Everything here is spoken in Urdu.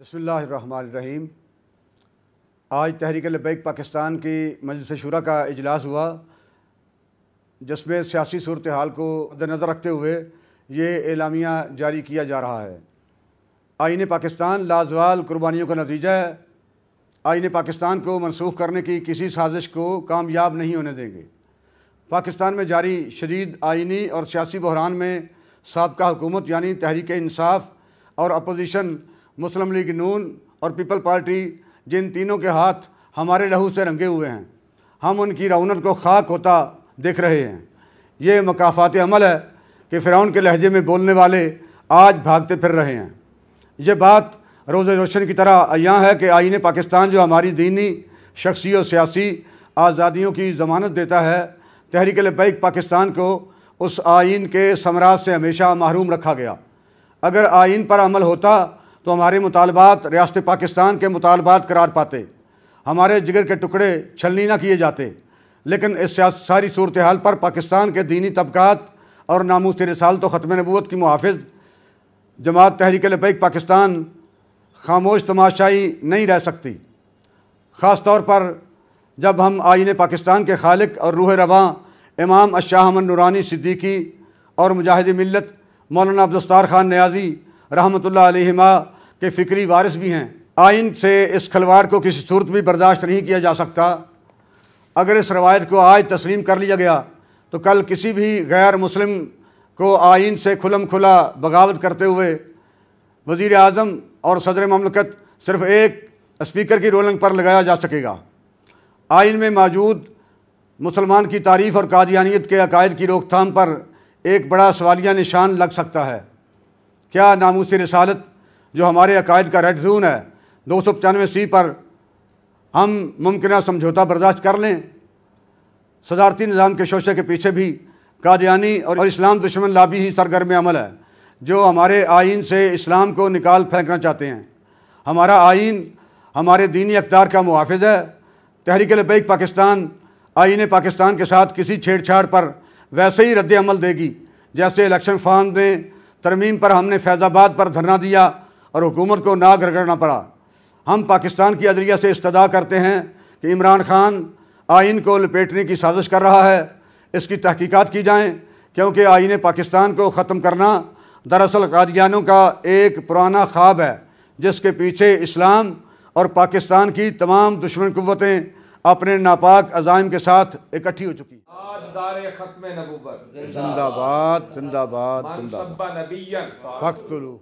بسم اللہ الرحمن الرحیم۔ آج تحریک لبیک پاکستان کی مجلس شورا کا اجلاس ہوا، جس میں سیاسی صورتحال کو مد نظر رکھتے ہوئے یہ اعلامیہ جاری کیا جا رہا ہے۔ آئین پاکستان لازوال قربانیوں کا نتیجہ ہے۔ آئین پاکستان کو منسوخ کرنے کی کسی سازش کو کامیاب نہیں ہونے دیں گے۔ پاکستان میں جاری شدید آئینی اور سیاسی بحران میں سابقہ حکومت یعنی تحریک انصاف اور اپوزیشن مسلم لیگ نون اور پیپل پارٹی، جن تینوں کے ہاتھ ہمارے لہو سے رنگے ہوئے ہیں، ہم ان کی رونق کو خاک ہوتا دیکھ رہے ہیں۔ یہ مکافات عمل ہے کہ فرعون کے لہجے میں بولنے والے آج بھاگتے پھر رہے ہیں۔ یہ بات روز روشن کی طرح عیاں ہے کہ آئین پاکستان جو ہماری دینی، شخصی اور سیاسی آزادیوں کی ضمانت دیتا ہے، تحریک لبیک پاکستان کو اس آئین کے ثمرات سے ہمیشہ محروم رکھا گیا۔ اگر آئین پر عمل ہوتا تو ہمارے مطالبات ریاست پاکستان کے مطالبات قرار پاتے، ہمارے جگر کے ٹکڑے چھلنی نہ کیے جاتے، لیکن اس ساری صورتحال پر پاکستان کے دینی طبقات اور ناموس رسالت و ختم نبوت کی محافظ جماعت تحریک لبیک پاکستان خاموش تماشائی نہیں رہ سکتی، خاص طور پر جب ہم آئین پاکستان کے خالق اور روح رواں امام الشاہ احمد نورانی صدیقی اور مجاہد ملت مولانا عبدالستار خان نیازی رحمۃ اللہ علیہما کے فکری وارث بھی ہیں۔ آئین سے اس کھلواڑ کو کسی صورت بھی برداشت نہیں کیا جا سکتا۔ اگر اس روایت کو آج تسلیم کر لیا گیا تو کل کسی بھی غیر مسلم کو آئین سے کھلم کھلا بغاوت کرتے ہوئے وزیر اعظم اور صدر مملکت صرف ایک اسپیکر کی رولنگ پر لگایا جا سکے گا۔ آئین میں موجود مسلمان کی تعریف اور قادیانیت کے عقائد کی روک تھام پر ایک بڑا سوالیہ نشان لگ سکتا ہے۔ کیا ناموس رسالت جو ہمارے عقائد کا ریڈ زون ہے 295C پر ہم ممکنہ سمجھوتا برداشت کر لیں؟ صدارتی نظام کے شوشے کے پیچھے بھی قادیانی اور اسلام دشمن لابی ہی سرگرم عمل ہے، جو ہمارے آئین سے اسلام کو نکال پھینکنا چاہتے ہیں۔ ہمارا آئین ہمارے دینی اقدار کا محافظ ہے۔ تحریک لبیک پاکستان آئین پاکستان کے ساتھ کسی چھیڑ چھاڑ پر ویسے ہی رد عمل دے گی جیسے الیکشن فارم میں ترمیم پر ہم نے فیض آباد پر دھرنا دیا اور حکومت کو ناک رگڑنا پڑا۔ ہم پاکستان کی عدلیہ سے استدعا کرتے ہیں کہ عمران خان آئین کو لپیٹنے کی سازش کر رہا ہے، اس کی تحقیقات کی جائیں، کیونکہ آئین پاکستان کو ختم کرنا دراصل قادیانیوں کا ایک پرانا خواب ہے، جس کے پیچھے اسلام اور پاکستان کی تمام دشمن قوتیں اپنے ناپاک عزائم کے ساتھ اکٹھی ہو چکی۔ دار ختم نبوت زندہ باد، زندہ باد، من زندہ سب باد، نبیًا فقتلوا